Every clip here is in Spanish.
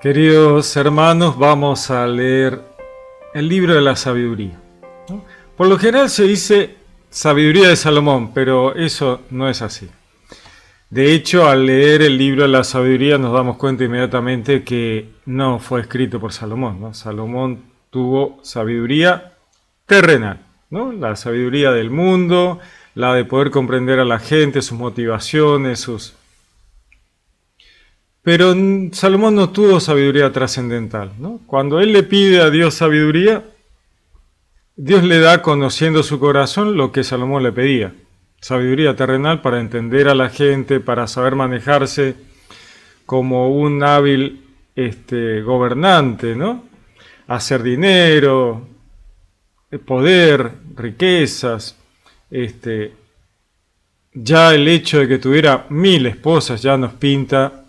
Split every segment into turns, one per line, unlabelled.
Queridos hermanos, vamos a leer el libro de la sabiduría, ¿no? Por lo general se dice sabiduría de Salomón, pero eso no es así. De hecho, al leer el libro de la sabiduría nos damos cuenta inmediatamente que no fue escrito por Salomón, ¿no? Salomón tuvo sabiduría terrenal, ¿no? La sabiduría del mundo, la de poder comprender a la gente, sus motivaciones, Pero Salomón no tuvo sabiduría trascendental, ¿no? Cuando él le pide a Dios sabiduría, Dios le da, conociendo su corazón, lo que Salomón le pedía. Sabiduría terrenal para entender a la gente, para saber manejarse como un hábil gobernante, ¿no? Hacer dinero, poder, riquezas. Ya el hecho de que tuviera 1000 esposas ya nos pinta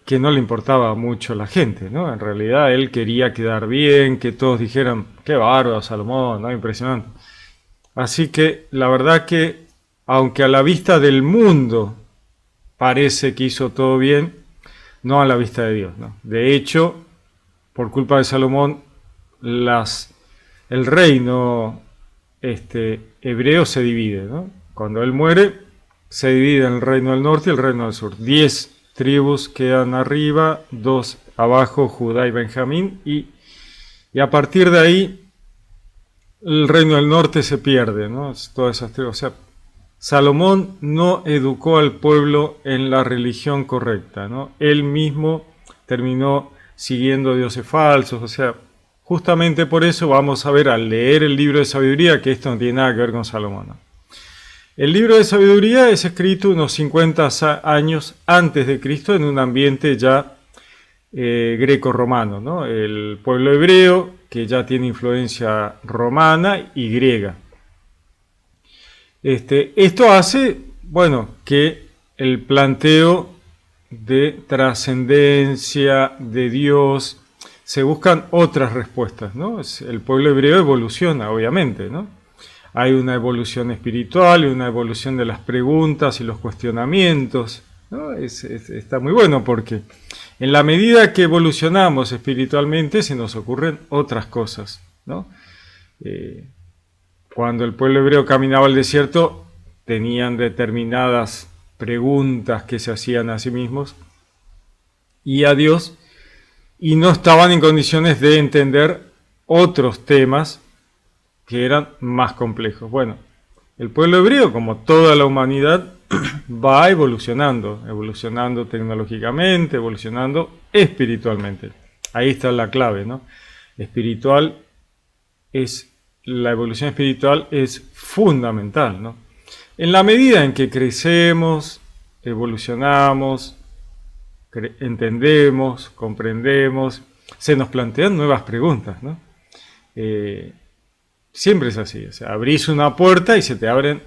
que no le importaba mucho a la gente, ¿no? En realidad él quería quedar bien, que todos dijeran, qué bárbaro Salomón, ¿no? Impresionante. Así que la verdad que, aunque a la vista del mundo parece que hizo todo bien, no a la vista de Dios, ¿no? De hecho, por culpa de Salomón, el reino hebreo se divide, ¿no? Cuando él muere, se divide en el reino del norte y el reino del sur. 10 tribus quedan arriba, 2 abajo, Judá y Benjamín, y a partir de ahí el reino del norte se pierde, ¿no? Todas esas tribus. O sea, Salomón no educó al pueblo en la religión correcta, ¿no? Él mismo terminó siguiendo dioses falsos, o sea, justamente por eso vamos a ver al leer el libro de sabiduría que esto no tiene nada que ver con Salomón, ¿no? El libro de sabiduría es escrito unos 50 años antes de Cristo en un ambiente ya greco-romano, ¿no? El pueblo hebreo que ya tiene influencia romana y griega. Esto hace, bueno, que el planteo de trascendencia de Dios, se buscan otras respuestas, ¿no? El pueblo hebreo evoluciona, obviamente, ¿no? Hay una evolución espiritual y una evolución de las preguntas y los cuestionamientos, ¿no? Está muy bueno porque en la medida que evolucionamos espiritualmente se nos ocurren otras cosas, ¿no? Cuando el pueblo hebreo caminaba al desierto tenían determinadas preguntas que se hacían a sí mismos y a Dios y no estaban en condiciones de entender otros temas que eran más complejos. Bueno, el pueblo hebreo, como toda la humanidad, va evolucionando tecnológicamente, evolucionando espiritualmente. Ahí está la clave, ¿no? La evolución espiritual es fundamental, ¿no? En la medida en que crecemos, evolucionamos, entendemos, comprendemos, se nos plantean nuevas preguntas, ¿no? Siempre es así, o sea, abrís una puerta y se te abren,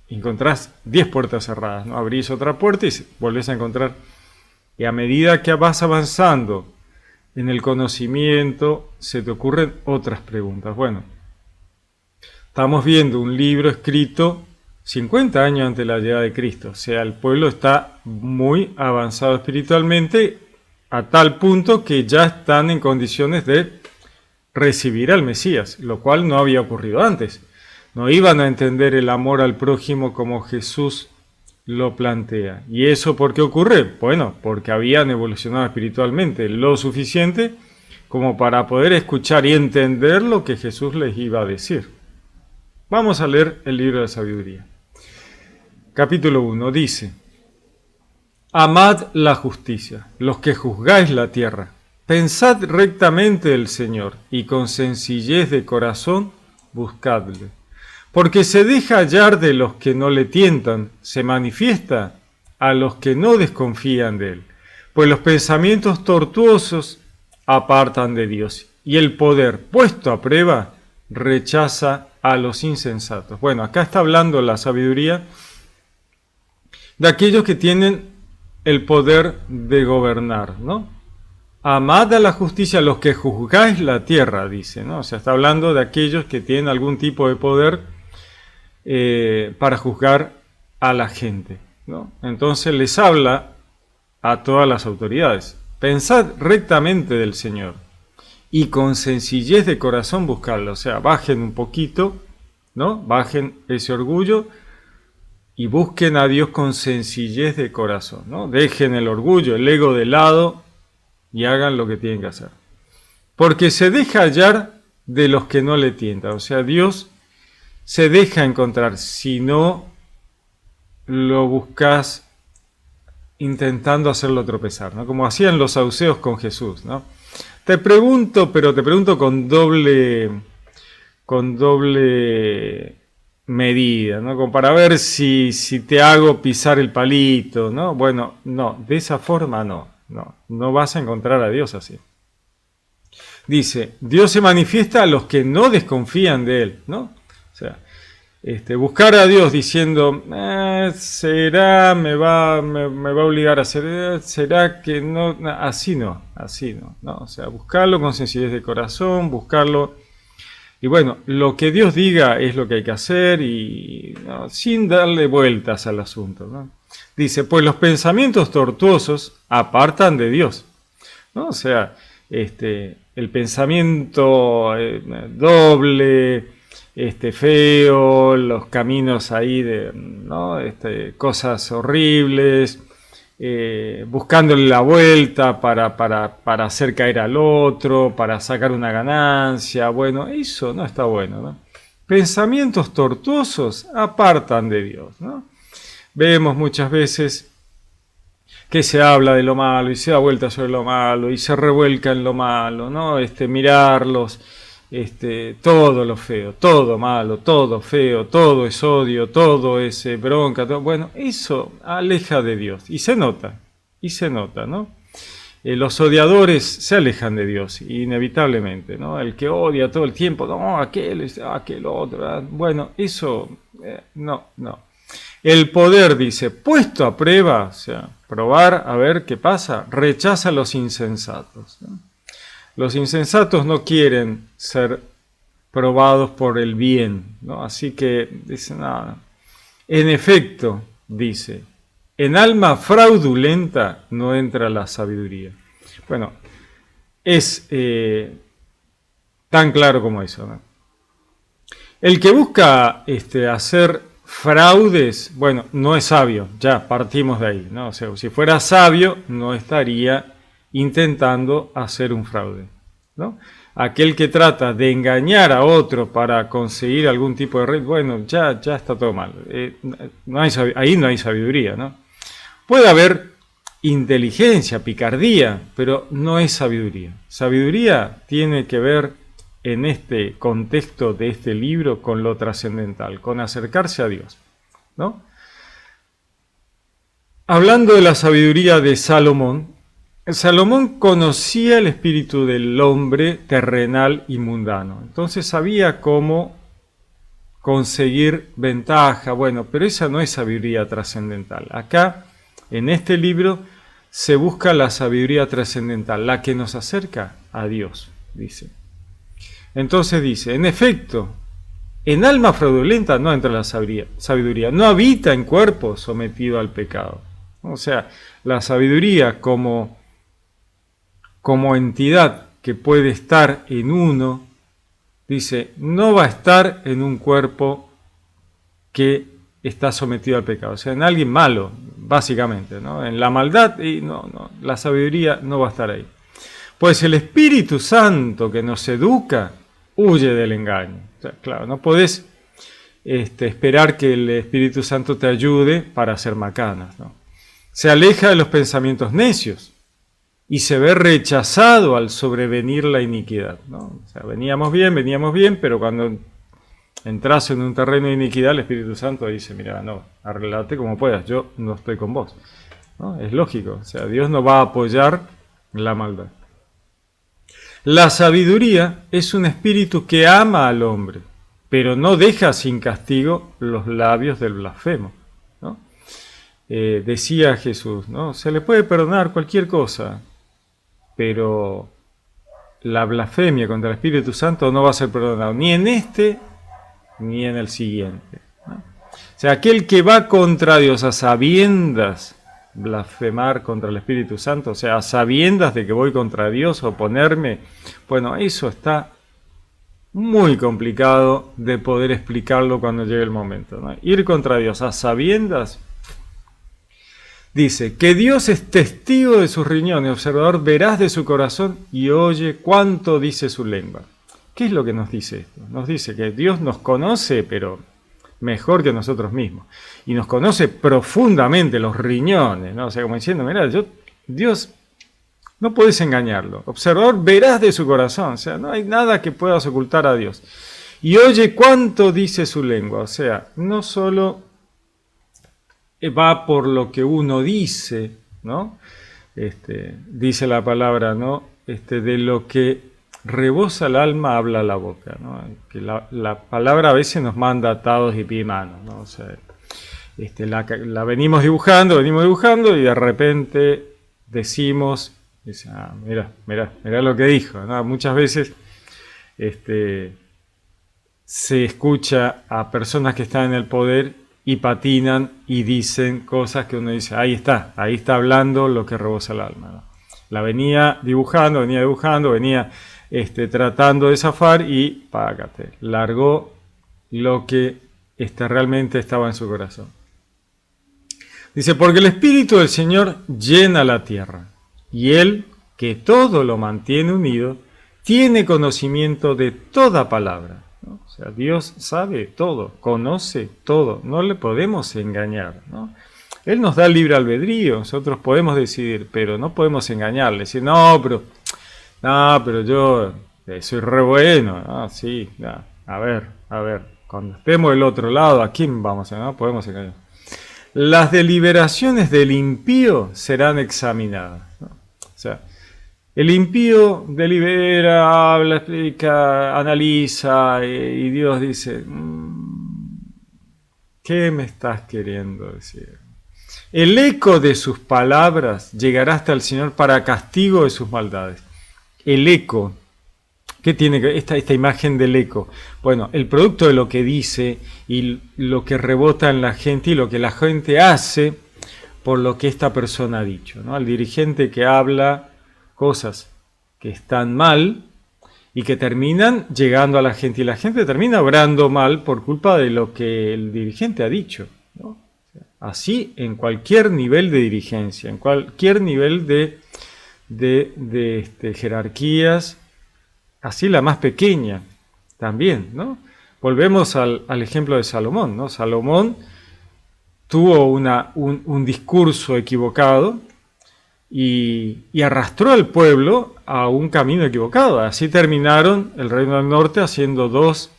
encontrás 10 puertas cerradas, ¿no? Abrís otra puerta y volvés a encontrar. Y a medida que vas avanzando en el conocimiento, se te ocurren otras preguntas. Bueno, estamos viendo un libro escrito 50 años antes de la llegada de Cristo, o sea, el pueblo está muy avanzado espiritualmente a tal punto que ya están en condiciones de recibir al Mesías, lo cual no había ocurrido antes. No iban a entender el amor al prójimo como Jesús lo plantea. ¿Y eso por qué ocurre? Bueno, porque habían evolucionado espiritualmente lo suficiente como para poder escuchar y entender lo que Jesús les iba a decir. Vamos a leer el libro de sabiduría. Capítulo 1 dice: Amad la justicia, los que juzgáis la tierra. Pensad rectamente el Señor, y con sencillez de corazón buscadle. Porque se deja hallar de los que no le tientan, se manifiesta a los que no desconfían de él. Pues los pensamientos tortuosos apartan de Dios, y el poder puesto a prueba rechaza a los insensatos. Bueno, acá está hablando la sabiduría de aquellos que tienen el poder de gobernar, ¿no? Amad a la justicia los que juzgáis la tierra, dice, ¿no? O sea, está hablando de aquellos que tienen algún tipo de poder para juzgar a la gente, ¿no? Entonces les habla a todas las autoridades. Pensad rectamente del Señor y con sencillez de corazón buscarlo. O sea, bajen un poquito, ¿no? Bajen ese orgullo y busquen a Dios con sencillez de corazón, ¿no? Dejen el orgullo, el ego de lado y hagan lo que tienen que hacer. Porque se deja hallar de los que no le tientan. O sea, Dios se deja encontrar si no lo buscas intentando hacerlo tropezar, ¿no? Como hacían los saduceos con Jesús, ¿no? Te pregunto, pero te pregunto con doble medida, ¿no? Como para ver si te hago pisar el palito, ¿no? Bueno, no, de esa forma no vas a encontrar a Dios así. Dice, Dios se manifiesta a los que no desconfían de Él, ¿no? O sea, buscar a Dios diciendo, ¿será? ¿Me va a obligar a hacer? ¿Será que no? Así no, ¿no? O sea, buscarlo con sencillez de corazón, buscarlo. Y bueno, lo que Dios diga es lo que hay que hacer y no, sin darle vueltas al asunto, ¿no? Dice, pues los pensamientos tortuosos apartan de Dios, ¿no? O sea, el pensamiento doble, feo, los caminos ahí de, ¿no? Cosas horribles, buscándole la vuelta para hacer caer al otro, para sacar una ganancia. Bueno, eso no está bueno, ¿no? Pensamientos tortuosos apartan de Dios, ¿no? Vemos muchas veces que se habla de lo malo y se da vuelta sobre lo malo y se revuelca en lo malo, ¿no? Mirarlos, todo lo feo, todo malo, todo feo, todo es odio, todo es bronca, todo, bueno, eso aleja de Dios y se nota, ¿no? Los odiadores se alejan de Dios, inevitablemente, ¿no? El que odia todo el tiempo, no, aquel otro, ¿verdad? Bueno, eso, no. El poder, dice, puesto a prueba, o sea, probar a ver qué pasa, rechaza a los insensatos, ¿no? Los insensatos no quieren ser probados por el bien, ¿no? Así que dice nada. En efecto, dice, en alma fraudulenta no entra la sabiduría. Bueno, es tan claro como eso, ¿no? El que busca hacer fraudes, bueno, no es sabio, ya partimos de ahí, ¿no? O sea, si fuera sabio, no estaría intentando hacer un fraude, ¿no? Aquel que trata de engañar a otro para conseguir algún tipo de red, bueno, ya está todo mal. Ahí no hay sabiduría, ¿no? Puede haber inteligencia, picardía, pero no es sabiduría. Sabiduría tiene que ver en este contexto de este libro con lo trascendental, con acercarse a Dios, ¿no? Hablando de la sabiduría de Salomón, Salomón conocía el espíritu del hombre terrenal y mundano, entonces sabía cómo conseguir ventaja, bueno, pero esa no es sabiduría trascendental. Acá, en este libro, se busca la sabiduría trascendental, la que nos acerca a Dios, dice. Entonces dice, en efecto, en alma fraudulenta no entra la sabiduría, no habita en cuerpo sometido al pecado. O sea, la sabiduría como entidad que puede estar en uno, dice, no va a estar en un cuerpo que está sometido al pecado. O sea, en alguien malo, básicamente, ¿no? En la maldad, y no, la sabiduría no va a estar ahí. Pues el Espíritu Santo que nos educa huye del engaño. O sea, claro, no podés esperar que el Espíritu Santo te ayude para hacer macanas, ¿no? Se aleja de los pensamientos necios y se ve rechazado al sobrevenir la iniquidad, ¿no? O sea, veníamos bien, pero cuando entras en un terreno de iniquidad, el Espíritu Santo dice, mira, no, arreglate como puedas, yo no estoy con vos, ¿no? Es lógico, o sea, Dios no va a apoyar la maldad. La sabiduría es un espíritu que ama al hombre, pero no deja sin castigo los labios del blasfemo, ¿no? Decía Jesús, ¿no? Se le puede perdonar cualquier cosa, pero la blasfemia contra el Espíritu Santo no va a ser perdonado, ni en este, ni en el siguiente, ¿no? O sea, aquel que va contra Dios a sabiendas blasfemar contra el Espíritu Santo, o sea, a sabiendas de que voy contra Dios, oponerme. Bueno, eso está muy complicado de poder explicarlo cuando llegue el momento, ¿no? Ir contra Dios a sabiendas. Dice que Dios es testigo de sus riñones, observador veraz de su corazón y oye cuánto dice su lengua. ¿Qué es lo que nos dice esto? Nos dice que Dios nos conoce, pero mejor que nosotros mismos. Y nos conoce profundamente los riñones, ¿no? O sea, como diciendo, mira, Dios, no puedes engañarlo. Observador veraz de su corazón, o sea, no hay nada que puedas ocultar a Dios. Y oye cuánto dice su lengua, o sea, no solo va por lo que uno dice, ¿no? Dice la palabra, ¿no? De lo que rebosa el alma, habla la boca, ¿no? Que la palabra a veces nos manda atados y pie y manos, ¿no? O sea, la venimos dibujando y de repente decimos, mira lo que dijo, ¿no? Muchas veces se escucha a personas que están en el poder y patinan y dicen cosas que uno dice, ahí está hablando lo que rebosa el alma, ¿no? La venía dibujando, venía tratando de zafar y págate, largó lo que realmente estaba en su corazón. Dice, porque el Espíritu del Señor llena la tierra, y Él, que todo lo mantiene unido, tiene conocimiento de toda palabra, ¿no? O sea, Dios sabe todo, conoce todo, no le podemos engañar, ¿no? Él nos da libre albedrío, nosotros podemos decidir, pero no podemos engañarle, decir, no, pero yo soy re bueno, ¿no? Sí, no, a ver, cuando estemos del otro lado, ¿a quién vamos a engañar? No podemos engañar. Las deliberaciones del impío serán examinadas, ¿no? O sea, el impío delibera, habla, explica, analiza, y Dios dice, ¿qué me estás queriendo decir? El eco de sus palabras llegará hasta el Señor para castigo de sus maldades. El eco, ¿qué tiene esta imagen del eco? Bueno, el producto de lo que dice y lo que rebota en la gente y lo que la gente hace por lo que esta persona ha dicho, ¿no? Al dirigente que habla cosas que están mal y que terminan llegando a la gente, y la gente termina obrando mal por culpa de lo que el dirigente ha dicho, ¿no? Así en cualquier nivel de dirigencia, en cualquier nivel de jerarquías, así la más pequeña también, ¿no? Volvemos al ejemplo de Salomón, ¿no? Salomón tuvo un discurso equivocado y arrastró al pueblo a un camino equivocado. Así terminaron el reino del norte haciendo dos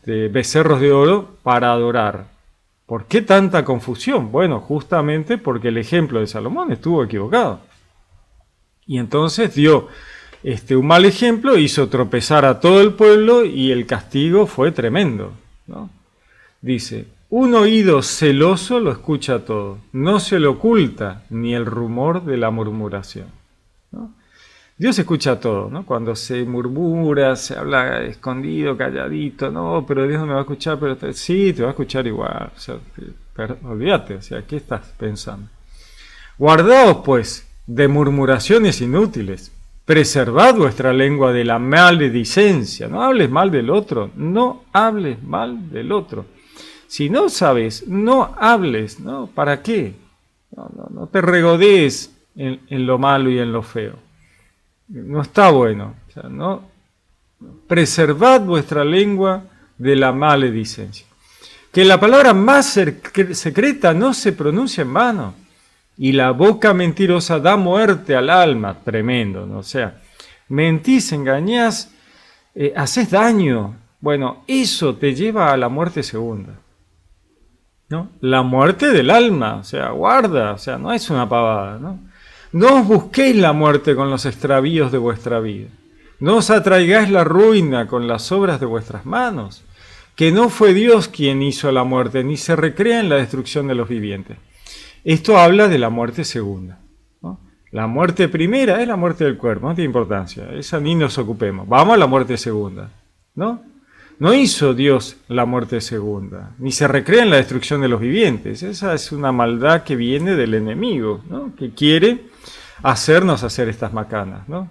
becerros de oro para adorar. ¿Por qué tanta confusión? Bueno, justamente porque el ejemplo de Salomón estuvo equivocado. Y entonces dio un mal ejemplo, hizo tropezar a todo el pueblo y el castigo fue tremendo, ¿no? Dice, un oído celoso lo escucha todo, no se le oculta ni el rumor de la murmuración, ¿no? Dios escucha todo, ¿no? Cuando se murmura, se habla escondido, calladito, no, pero Dios no me va a escuchar, pero sí, te va a escuchar igual, o sea, olvídate, o sea, ¿qué estás pensando? Guardaos, pues, de murmuraciones inútiles, preservad vuestra lengua de la maledicencia, no hables mal del otro, no hables mal del otro. Si no sabes, no hables, ¿no? ¿Para qué? No te regodees en lo malo y en lo feo. No está bueno. O sea, no. Preservad vuestra lengua de la maledicencia. Que la palabra más secreta no se pronuncia en vano. Y la boca mentirosa da muerte al alma. Tremendo, ¿no? O sea, mentís, engañás, haces daño. Bueno, eso te lleva a la muerte segunda, ¿no? La muerte del alma, o sea, guarda, o sea, no es una pavada, ¿no? No os busquéis la muerte con los extravíos de vuestra vida. No os atraigáis la ruina con las obras de vuestras manos. Que no fue Dios quien hizo la muerte, ni se recrea en la destrucción de los vivientes. Esto habla de la muerte segunda, ¿no? La muerte primera es la muerte del cuerpo, no tiene importancia, esa ni nos ocupemos. Vamos a la muerte segunda, ¿no? No hizo Dios la muerte segunda, ni se recrea en la destrucción de los vivientes. Esa es una maldad que viene del enemigo, ¿no? Que quiere hacernos hacer estas macanas, ¿no?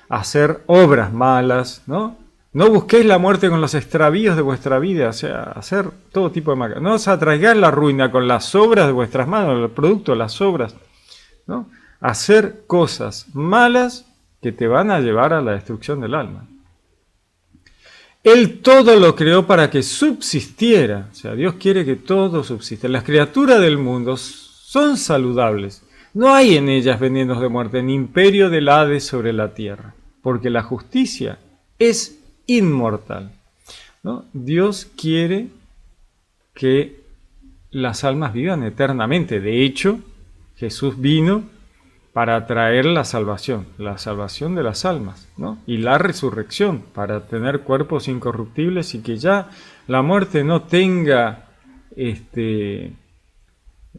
Hacer obras malas, ¿no? No busquéis la muerte con los extravíos de vuestra vida, o sea, hacer todo tipo de macanas. No os atraigáis la ruina con las obras de vuestras manos, el producto de las obras, ¿no? Hacer cosas malas que te van a llevar a la destrucción del alma. Él todo lo creó para que subsistiera. O sea, Dios quiere que todo subsista. Las criaturas del mundo son saludables. No hay en ellas venenos de muerte, ni imperio del Hades sobre la tierra, porque la justicia es inmortal, ¿no? Dios quiere que las almas vivan eternamente. De hecho, Jesús vino para traer la salvación de las almas, ¿no? Y la resurrección, para tener cuerpos incorruptibles y que ya la muerte no tenga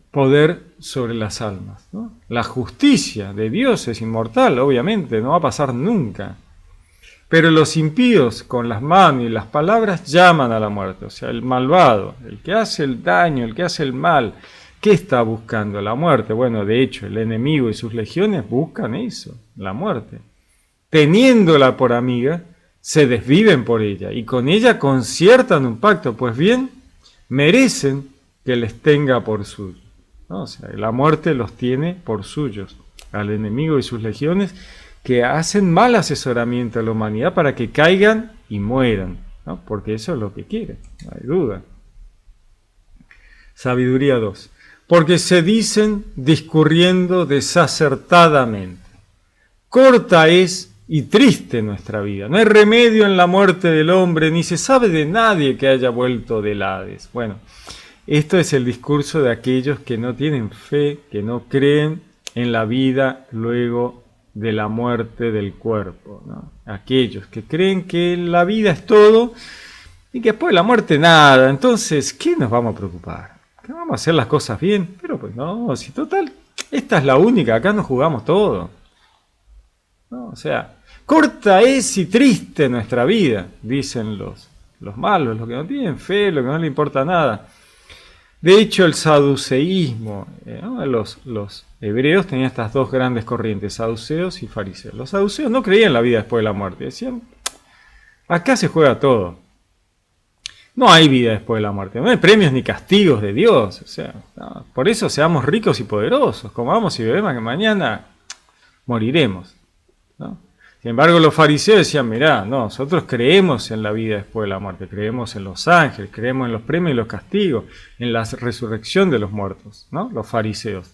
poder sobre las almas, ¿no? La justicia de Dios es inmortal, obviamente, no va a pasar nunca. Pero los impíos, con las manos y las palabras, llaman a la muerte. O sea, el malvado, el que hace el daño, el que hace el mal, ¿qué está buscando? La muerte. Bueno, de hecho, el enemigo y sus legiones buscan eso, la muerte. Teniéndola por amiga, se desviven por ella y con ella conciertan un pacto. Pues bien, merecen que les tenga por suyo, ¿no? O sea, la muerte los tiene por suyos, al enemigo y sus legiones, que hacen mal asesoramiento a la humanidad para que caigan y mueran, ¿no? Porque eso es lo que quieren, no hay duda. Sabiduría 2. Porque se dicen discurriendo desacertadamente. Corta es y triste nuestra vida. No hay remedio en la muerte del hombre, ni se sabe de nadie que haya vuelto del Hades. Bueno, esto es el discurso de aquellos que no tienen fe, que no creen en la vida luego de la muerte del cuerpo, ¿no? Aquellos que creen que la vida es todo y que después de la muerte nada. Entonces, ¿qué nos vamos a preocupar? ¿Que vamos a hacer las cosas bien? Pero pues no, si total, esta es la única, acá nos jugamos todo, ¿no? O sea, corta es y triste nuestra vida, dicen los malos, los que no tienen fe, los que no les importa nada. De hecho, el saduceísmo, ¿no? Los hebreos tenían estas dos grandes corrientes, saduceos y fariseos. Los saduceos no creían en la vida después de la muerte, decían, acá se juega todo. No hay vida después de la muerte, no hay premios ni castigos de Dios. O sea, no, por eso seamos ricos y poderosos, comamos y bebemos, que mañana moriremos, ¿no? Sin embargo, los fariseos decían, mirá, no, nosotros creemos en la vida después de la muerte, creemos en los ángeles, creemos en los premios y los castigos, en la resurrección de los muertos, ¿no? Los fariseos.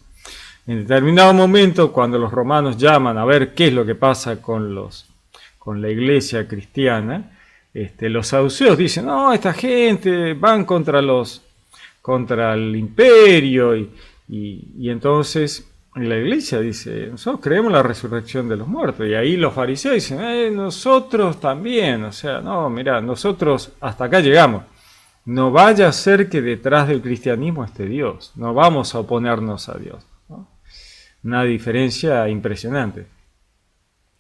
En determinado momento, cuando los romanos llaman a ver qué es lo que pasa con la iglesia cristiana, los saduceos dicen, no, esta gente van contra el imperio y entonces la iglesia dice, nosotros creemos en la resurrección de los muertos. Y ahí los fariseos dicen, nosotros también, o sea, no, mirá, nosotros hasta acá llegamos. No vaya a ser que detrás del cristianismo esté Dios, no vamos a oponernos a Dios, ¿no? Una diferencia impresionante.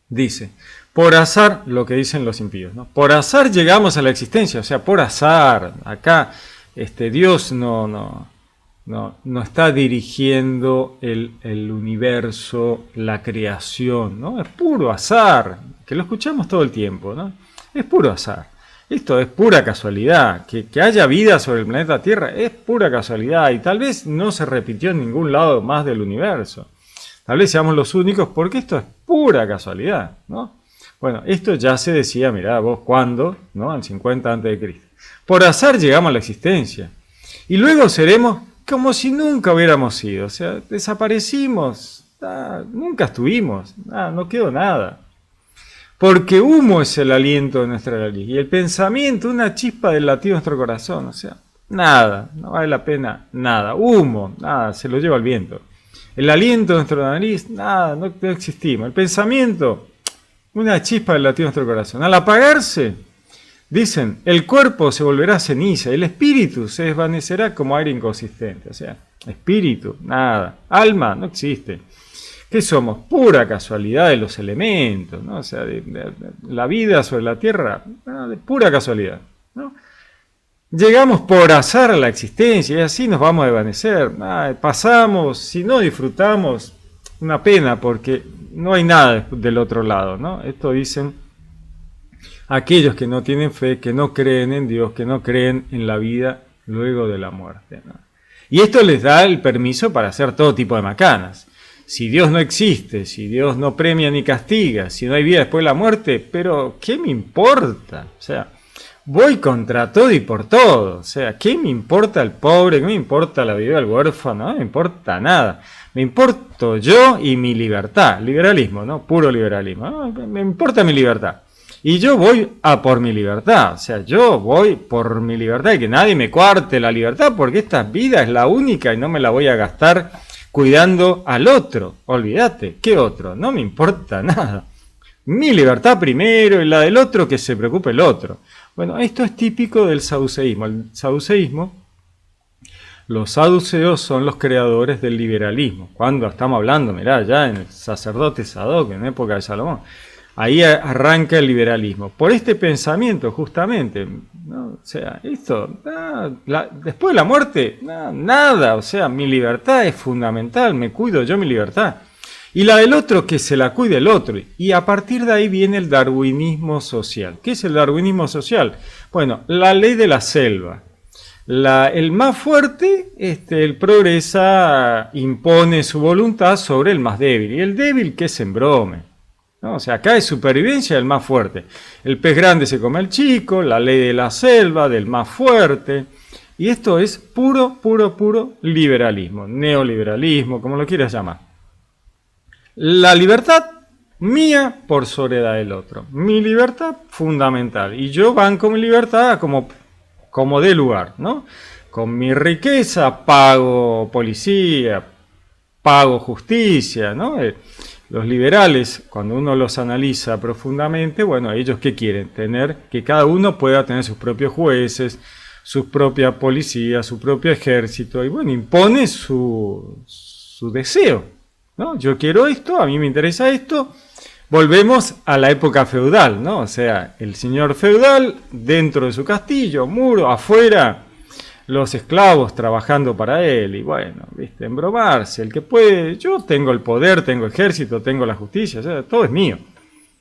Dice, por azar, lo que dicen los impíos, ¿no? Por azar llegamos a la existencia, o sea, por azar. Acá Dios no está dirigiendo el universo, la creación, ¿no? Es puro azar, que lo escuchamos todo el tiempo, ¿no? Es puro azar. Esto es pura casualidad. Que haya vida sobre el planeta Tierra es pura casualidad y tal vez no se repitió en ningún lado más del universo. Tal vez seamos los únicos porque esto es pura casualidad, ¿no? Bueno, esto ya se decía, mirá vos, ¿cuándo? ¿No? En 50 a.C. Por azar llegamos a la existencia. Y luego seremos como si nunca hubiéramos sido. O sea, desaparecimos, nunca estuvimos, no quedó nada. Porque humo es el aliento de nuestra nariz. Y el pensamiento, una chispa del latido de nuestro corazón. O sea, nada, no vale la pena nada. Humo, nada, se lo lleva el viento. El aliento de nuestra nariz, nada, no existimos. El pensamiento, una chispa del latido de nuestro corazón. Al apagarse, dicen, el cuerpo se volverá ceniza, el espíritu se desvanecerá como aire inconsistente. O sea, espíritu, nada. Alma, no existe. ¿Qué somos? Pura casualidad de los elementos, ¿no? O sea, de la vida sobre la tierra, de pura casualidad, ¿no? llegamos por azar a la existencia y así nos vamos a desvanecer. Pasamos, si no disfrutamos, una pena porque no hay nada del otro lado, ¿no? Esto dicen aquellos que no tienen fe, que no creen en Dios, que no creen en la vida luego de la muerte, ¿no? Y esto les da el permiso para hacer todo tipo de macanas. Si Dios no existe, si Dios no premia ni castiga, si no hay vida después de la muerte, pero ¿qué me importa? O sea, voy contra todo y por todo. O sea, ¿qué me importa el pobre? ¿Qué me importa la viuda, el huérfano? No me importa nada. Me importo yo y mi libertad. Liberalismo, ¿no? Puro liberalismo. ¿No? Me importa mi libertad. Y yo voy a por mi libertad. O sea, yo voy por mi libertad y que nadie me cuarte la libertad porque esta vida es la única y no me la voy a gastar cuidando al otro. Olvídate, ¿qué otro? No me importa nada. Mi libertad primero y la del otro, que se preocupe el otro. Bueno, esto es típico del saduceísmo. El saduceísmo, los saduceos son los creadores del liberalismo. Cuando estamos hablando, mirá, ya en el sacerdote Sadoc, en época de Salomón, ahí arranca el liberalismo. Por este pensamiento, justamente, ¿no? O sea, esto, después de la muerte, nada, o sea, mi libertad es fundamental, me cuido yo mi libertad. Y la del otro, que se la cuide el otro. Y a partir de ahí viene el darwinismo social. ¿Qué es el darwinismo social? Bueno, la ley de la selva. El más fuerte, él progresa, impone su voluntad sobre el más débil. Y el débil que se embrome, ¿no? O sea, acá es supervivencia del más fuerte. El pez grande se come al chico, la ley de la selva, del más fuerte. Y esto es puro liberalismo, neoliberalismo, como lo quieras llamar. La libertad mía por sobre la del otro. Mi libertad fundamental. Y yo banco mi libertad como dé lugar, ¿no? Con mi riqueza pago policía, pago justicia, ¿no? Los liberales, cuando uno los analiza profundamente, bueno, ellos ¿qué quieren? Tener que cada uno pueda tener sus propios jueces, su propia policía, su propio ejército, y bueno, impone su deseo, ¿no? Yo quiero esto, a mí me interesa esto. Volvemos a la época feudal, ¿no? O sea, el señor feudal dentro de su castillo, muro, afuera, los esclavos trabajando para él. Y bueno, viste, embromarse, el que puede, yo tengo el poder, tengo ejército, tengo la justicia, o sea, todo es mío.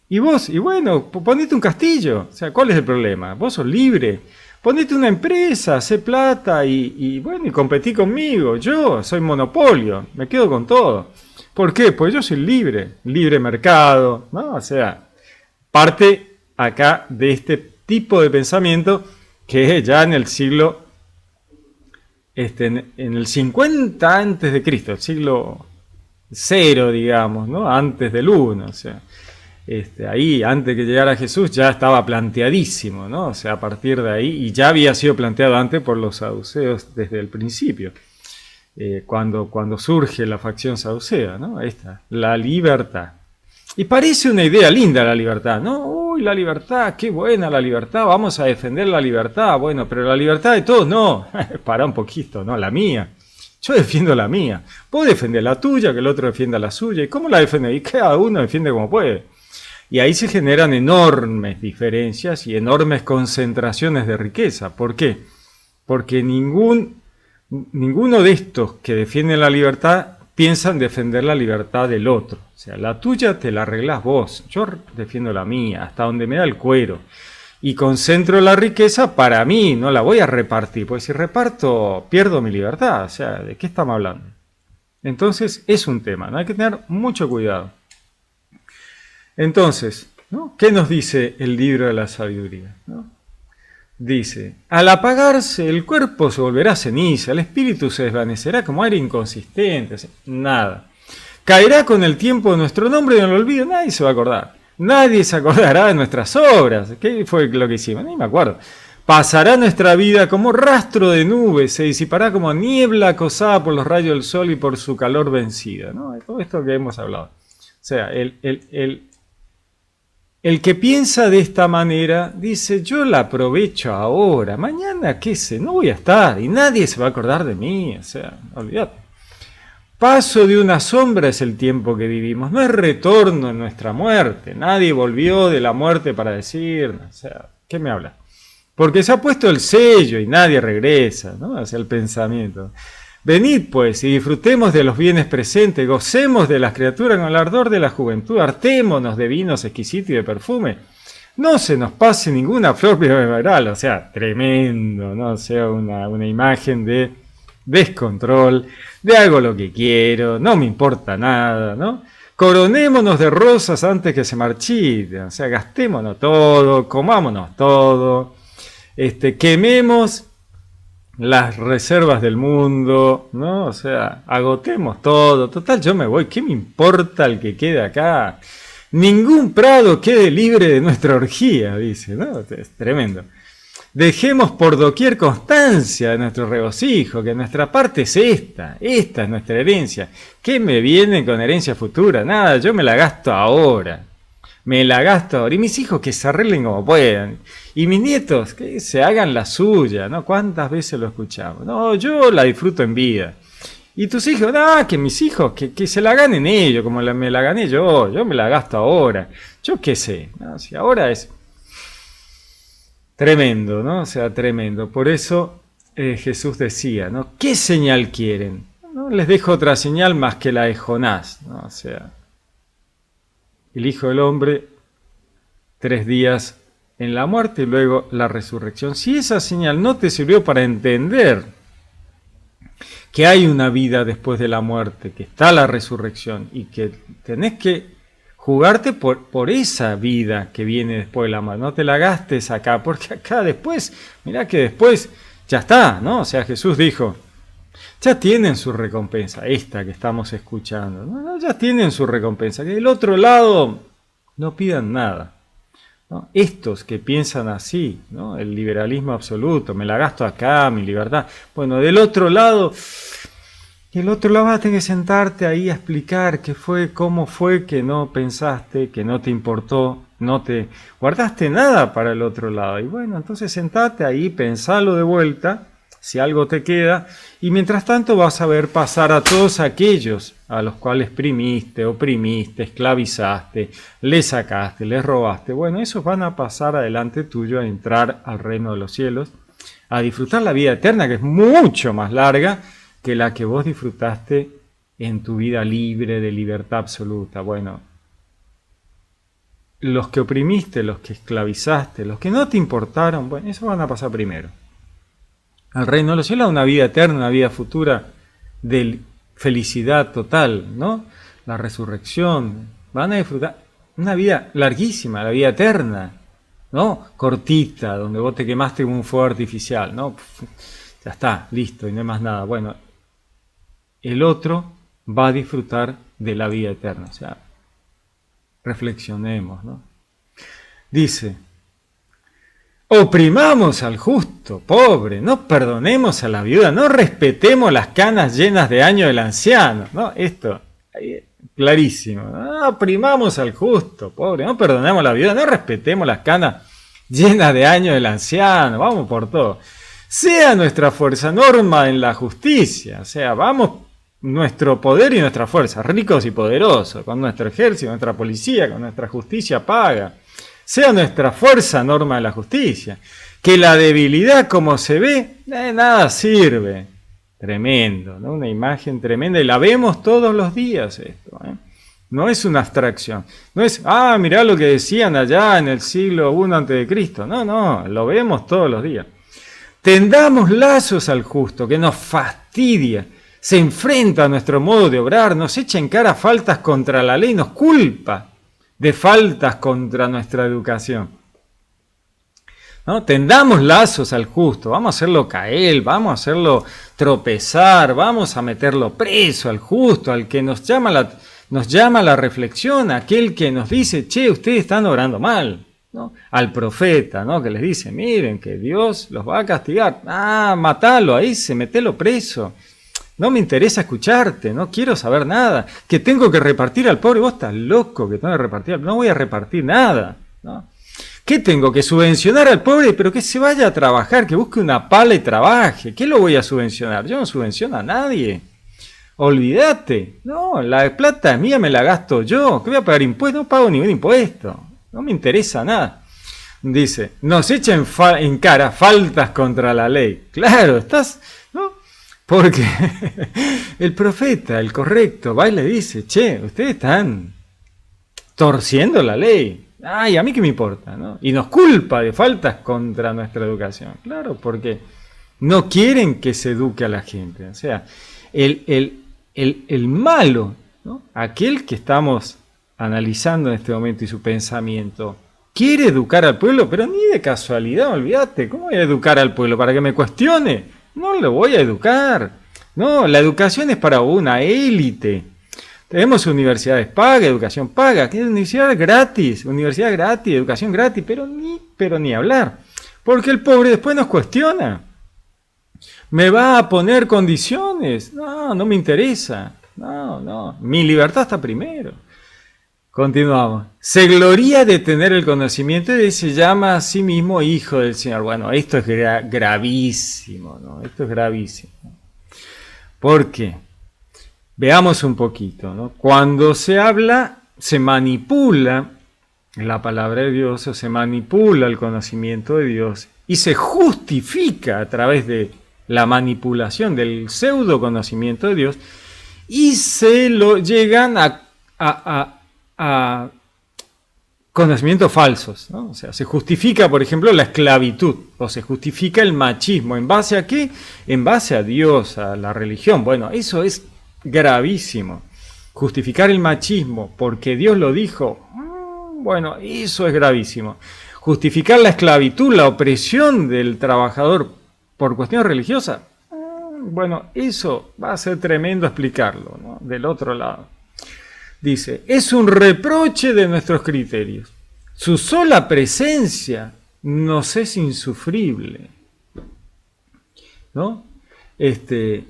Y vos, y bueno, ponete un castillo, o sea, ¿cuál es el problema? Vos sos libre, ponete una empresa, hacé plata y bueno, y competí conmigo. Yo soy monopolio, me quedo con todo. ¿Por qué? Pues yo soy libre mercado, ¿no? O sea, parte acá de este tipo de pensamiento que ya en el siglo, en el 50 antes de Cristo, el siglo 0, digamos, ¿no? Antes del 1, o sea, ahí, antes que llegara Jesús, ya estaba planteadísimo, ¿no? O sea, a partir de ahí, y ya había sido planteado antes por los saduceos desde el principio. Cuando surge la facción saducea, ¿no? La libertad. Y parece una idea linda la libertad, ¿no? Uy, la libertad, qué buena la libertad, vamos a defender la libertad. Bueno, pero la libertad de todos, no. Pará un poquito, ¿no? La mía. Yo defiendo la mía. Vos defendés la tuya, que el otro defienda la suya. ¿Y cómo la defiende? Y cada uno defiende como puede. Y ahí se generan enormes diferencias y enormes concentraciones de riqueza. ¿Por qué? Porque ninguno de estos que defienden la libertad piensan defender la libertad del otro. O sea, la tuya te la arreglás vos, yo defiendo la mía, hasta donde me da el cuero. Y concentro la riqueza para mí, no la voy a repartir, porque si reparto pierdo mi libertad. O sea, ¿de qué estamos hablando? Entonces es un tema, ¿no? Hay que tener mucho cuidado. Entonces, ¿no? ¿Qué nos dice el libro de la sabiduría? ¿No? Dice, al apagarse el cuerpo se volverá ceniza, el espíritu se desvanecerá como aire inconsistente, nada. Caerá con el tiempo nuestro nombre en el olvido, nadie se va a acordar. Nadie se acordará de nuestras obras. ¿Qué fue lo que hicimos? Ni me acuerdo. Pasará nuestra vida como rastro de nubes, se disipará como niebla acosada por los rayos del sol y por su calor vencida, ¿no? Todo esto que hemos hablado. O sea, el que piensa de esta manera dice, yo la aprovecho ahora, mañana qué sé, no voy a estar y nadie se va a acordar de mí, o sea, olvídate. Paso de una sombra es el tiempo que vivimos, no es retorno en nuestra muerte, nadie volvió de la muerte para decirnos, o sea, ¿qué me habla? porque se ha puesto el sello y nadie regresa, ¿no?, hacia el pensamiento. Venid pues y disfrutemos de los bienes presentes, gocemos de las criaturas con el ardor de la juventud, hartémonos de vinos exquisitos y de perfume. No se nos pase ninguna flor primaveral, o sea, tremendo, ¿no? O sea, una imagen de descontrol, de hago lo que quiero, no me importa nada, ¿no? Coronémonos de rosas antes que se marchiten, o sea, gastémonos todo, comámonos todo, quememos las reservas del mundo, ¿no? O sea, agotemos todo. Total, yo me voy. ¿Qué me importa el que quede acá? Ningún prado quede libre de nuestra orgía, dice, ¿no? Es tremendo. Dejemos por doquier constancia de nuestro regocijo, que nuestra parte es esta es nuestra herencia. ¿Qué me viene con herencia futura? Nada, yo me la gasto ahora. Me la gasto ahora. Y mis hijos que se arreglen como puedan. Y mis nietos que se hagan la suya, ¿no? ¿Cuántas veces lo escuchamos? No, yo la disfruto en vida. Y tus hijos, no, que mis hijos, que se la ganen ellos, como me la gané yo me la gasto ahora. Yo qué sé, ¿no? Si ahora es tremendo, ¿no? O sea, tremendo. Por eso Jesús decía, ¿no? ¿Qué señal quieren? No les dejo otra señal más que la de Jonás, ¿no? O sea, el Hijo del Hombre, 3 días en la muerte y luego la resurrección. Si esa señal no te sirvió para entender que hay una vida después de la muerte, que está la resurrección y que tenés que jugarte por esa vida que viene después de la muerte, no te la gastes acá, porque acá después, mirá que después ya está, ¿no? O sea, Jesús dijo, ya tienen su recompensa, esta que estamos escuchando, ¿no? Ya tienen su recompensa, que del otro lado no pidan nada, ¿no? Estos que piensan así, ¿no? El liberalismo absoluto, me la gasto acá, mi libertad. Bueno, del otro lado vas a tener que sentarte ahí a explicar qué fue, cómo fue que no pensaste, que no te importó, no te guardaste nada para el otro lado. Y bueno, entonces sentate ahí, pensalo de vuelta, si algo te queda, y mientras tanto vas a ver pasar a todos aquellos a los cuales oprimiste, esclavizaste, les sacaste, les robaste. Bueno, esos van a pasar adelante tuyo a entrar al reino de los cielos, a disfrutar la vida eterna, que es mucho más larga que la que vos disfrutaste en tu vida libre, de libertad absoluta. Bueno, los que oprimiste, los que esclavizaste, los que no te importaron, bueno, esos van a pasar primero al reino de los cielos, una vida eterna, una vida futura de felicidad total, ¿no? La resurrección, van a disfrutar una vida larguísima, la vida eterna, ¿no? Cortita, donde vos te quemaste como un fuego artificial, ¿no? Ya está, listo, y no hay más nada. Bueno, el otro va a disfrutar de la vida eterna, o sea, reflexionemos, ¿no? Dice, oprimamos al justo, pobre, no perdonemos a la viuda, no respetemos las canas llenas de años del anciano, ¿no? Esto, clarísimo, ¿no? Oprimamos al justo, pobre, no perdonemos a la viuda, no respetemos las canas llenas de años del anciano, vamos por todo. Sea nuestra fuerza norma en la justicia, o sea, vamos nuestro poder y nuestra fuerza, ricos y poderosos, con nuestro ejército, nuestra policía, con nuestra justicia paga. Sea nuestra fuerza norma de la justicia. Que la debilidad, como se ve, de nada sirve. Tremendo, ¿no? Una imagen tremenda y la vemos todos los días esto, ¿eh? No es una abstracción. No es, mirá lo que decían allá en el siglo I a.C. No, lo vemos todos los días. Tendamos lazos al justo, que nos fastidia, se enfrenta a nuestro modo de obrar, nos echa en cara faltas contra la ley, nos culpa de faltas contra nuestra educación, ¿no? Tendamos lazos al justo, vamos a hacerlo caer, vamos a hacerlo tropezar, vamos a meterlo preso al justo, al que nos llama a la reflexión, aquel que nos dice, che, ustedes están orando mal, ¿no? Al profeta, ¿no? Que les dice, miren, que Dios los va a castigar, matalo ahí, metelo preso. No me interesa escucharte, no quiero saber nada. Que tengo que repartir al pobre, vos estás loco que tengo que repartir, no voy a repartir nada, ¿no? ¿Qué tengo que subvencionar al pobre? Pero que se vaya a trabajar, que busque una pala y trabaje. ¿Qué lo voy a subvencionar? Yo no subvenciono a nadie. Olvídate. No, la plata es mía, me la gasto yo. ¿Qué voy a pagar impuestos? No pago ningún impuesto. No me interesa nada. Dice, nos echan en cara faltas contra la ley. Claro, estás, ¿no? Porque el profeta, el correcto, va y le dice, che, ustedes están torciendo la ley. Ay, a mí qué me importa, ¿no? Y nos culpa de faltas contra nuestra educación. Claro, porque no quieren que se eduque a la gente. O sea, el malo, ¿no? Aquel que estamos analizando en este momento y su pensamiento, quiere educar al pueblo, pero ni de casualidad, olvídate, ¿cómo voy a educar al pueblo? ¿Para que me cuestione? No lo voy a educar. No, la educación es para una élite. Tenemos universidades pagas, educación paga, universidad gratis, educación gratis, pero ni hablar. Porque el pobre después nos cuestiona. ¿Me va a poner condiciones? No, no me interesa. No, mi libertad está primero. Continuamos. Se gloría de tener el conocimiento y se llama a sí mismo hijo del Señor. Bueno, esto es gravísimo, ¿no? Esto es gravísimo. ¿Por qué? Veamos un poquito, ¿no? Cuando se habla, se manipula la palabra de Dios, o se manipula el conocimiento de Dios y se justifica a través de la manipulación del pseudo conocimiento de Dios y se lo llegan a conocimientos falsos, ¿no? O sea, se justifica, por ejemplo, la esclavitud, o se justifica el machismo. ¿En base a qué? En base a Dios, a la religión. Bueno, eso es gravísimo. Justificar el machismo porque Dios lo dijo, bueno, eso es gravísimo. Justificar la esclavitud, la opresión del trabajador por cuestiones religiosas, bueno, eso va a ser tremendo explicarlo, ¿no? Del otro lado. Dice, es un reproche de nuestros criterios. Su sola presencia nos es insufrible, ¿no? El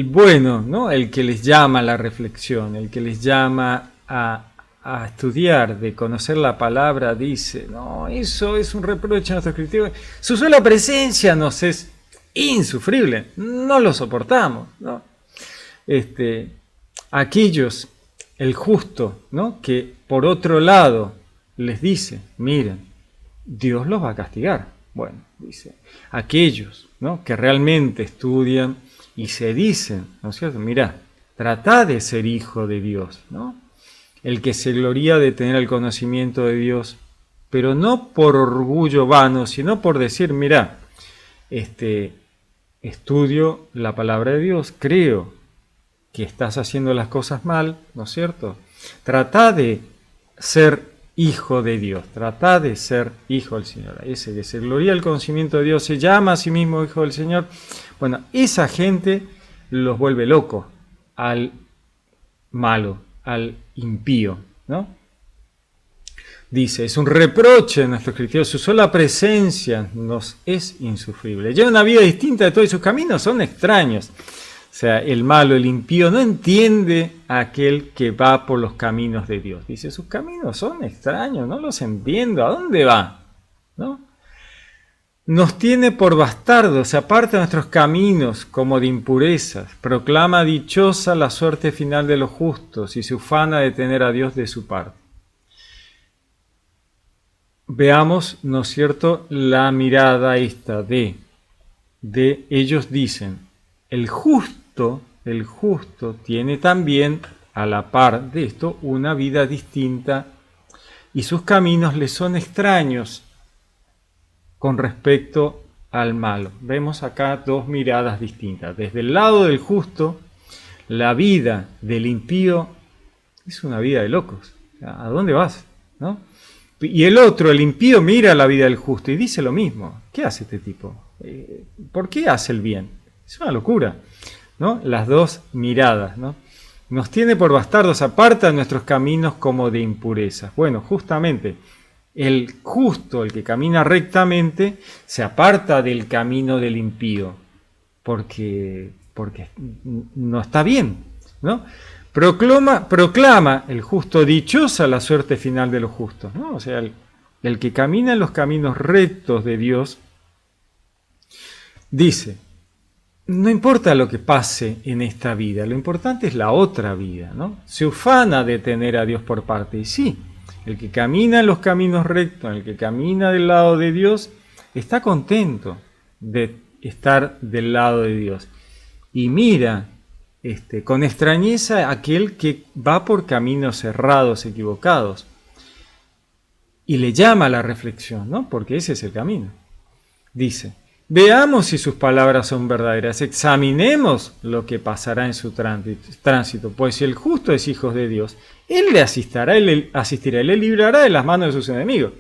bueno, ¿no? El que les llama a la reflexión, el que les llama a estudiar, de conocer la palabra, dice, no, eso es un reproche a nuestros criterios. Su sola presencia nos es insufrible, no lo soportamos, ¿no? Aquellos, el justo, ¿no? Que por otro lado les dice, miren, Dios los va a castigar. Bueno, dice, aquellos, ¿no? Que realmente estudian y se dicen, ¿no es cierto? Mirá, trata de ser hijo de Dios, ¿no? El que se gloría de tener el conocimiento de Dios, pero no por orgullo vano, sino por decir, mirá, estudio la palabra de Dios, creo que estás haciendo las cosas mal, ¿no es cierto? Trata de ser hijo de Dios, trata de ser hijo del Señor. Ese que se gloría el conocimiento de Dios, se llama a sí mismo hijo del Señor. Bueno, esa gente los vuelve locos al malo, al impío, ¿no? Dice, es un reproche de nuestros criterios, su sola presencia nos es insufrible. Lleva una vida distinta de todos sus caminos, son extraños. O sea, el malo, el impío, no entiende a aquel que va por los caminos de Dios. Dice, sus caminos son extraños, no los entiendo, ¿a dónde va? ¿No? Nos tiene por bastardos, se aparta de nuestros caminos como de impurezas, proclama dichosa la suerte final de los justos y se ufana de tener a Dios de su parte. Veamos, ¿no es cierto?, la mirada esta de ellos dicen, el justo tiene también, a la par de esto, una vida distinta y sus caminos le son extraños con respecto al malo. Vemos acá dos miradas distintas. Desde el lado del justo, la vida del impío es una vida de locos. ¿A dónde vas? ¿No? Y el otro, el impío, mira la vida del justo y dice lo mismo. ¿Qué hace este tipo? ¿Por qué hace el bien? Es una locura, ¿no? Las dos miradas, ¿no? Nos tiene por bastardos, aparta de nuestros caminos como de impurezas. Bueno, justamente, el justo, el que camina rectamente, se aparta del camino del impío, porque no está bien, ¿no? Proclama el justo, dichosa la suerte final de los justos, ¿no? O sea, el que camina en los caminos rectos de Dios, dice, no importa lo que pase en esta vida, lo importante es la otra vida, ¿no? Se ufana de tener a Dios por parte. Y sí, el que camina en los caminos rectos, el que camina del lado de Dios, está contento de estar del lado de Dios. Y mira con extrañeza aquel que va por caminos cerrados, equivocados. Y le llama a la reflexión, ¿no? Porque ese es el camino. Dice, veamos si sus palabras son verdaderas, examinemos lo que pasará en su tránsito, pues si el justo es hijo de Dios, Él le asistirá y le librará de las manos de sus enemigos.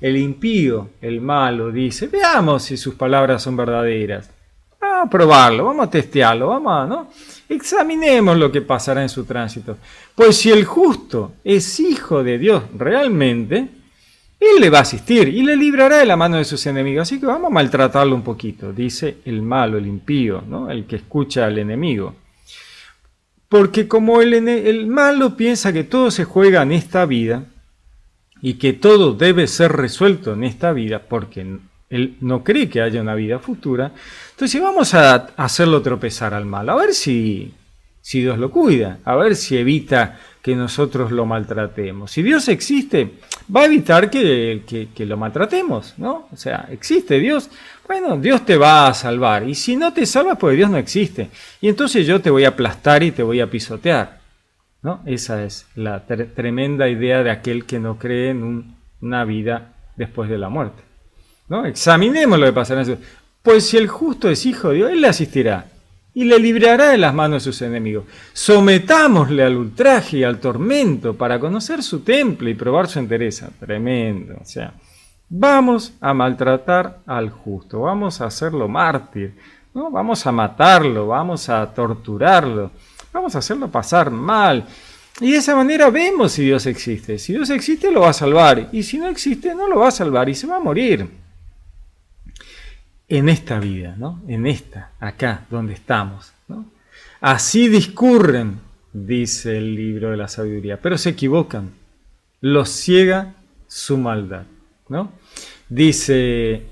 El impío, el malo, dice, veamos si sus palabras son verdaderas. Vamos a probarlo, vamos a testearlo, ¿no? Examinemos lo que pasará en su tránsito. Pues si el justo es hijo de Dios realmente, Él le va a asistir y le librará de la mano de sus enemigos. Así que vamos a maltratarlo un poquito, dice el malo, el impío, ¿no? El que escucha al enemigo. Porque como el malo piensa que todo se juega en esta vida y que todo debe ser resuelto en esta vida, porque él no cree que haya una vida futura, entonces vamos a hacerlo tropezar al mal, a ver si Dios lo cuida, a ver si evita que nosotros lo maltratemos. Si Dios existe, va a evitar que lo maltratemos, ¿no? O sea, existe Dios, bueno, Dios te va a salvar, y si no te salva, pues Dios no existe, y entonces yo te voy a aplastar y te voy a pisotear, ¿no? Esa es la tremenda idea de aquel que no cree en una vida después de la muerte, ¿no? Examinemos lo que pasará en eso. Pues si el justo es hijo de Dios, Él le asistirá y le librará de las manos de sus enemigos. Sometámosle al ultraje y al tormento para conocer su temple y probar su entereza. Tremendo. O sea, vamos a maltratar al justo, vamos a hacerlo mártir, ¿no? Vamos a matarlo, vamos a torturarlo, vamos a hacerlo pasar mal. Y de esa manera vemos si Dios existe. Si Dios existe, lo va a salvar. Y si no existe, no lo va a salvar y se va a morir. En esta vida, ¿no? En esta, acá, donde estamos, ¿no? Así discurren, dice el libro de la sabiduría, pero se equivocan. Los ciega su maldad, ¿no? Dicen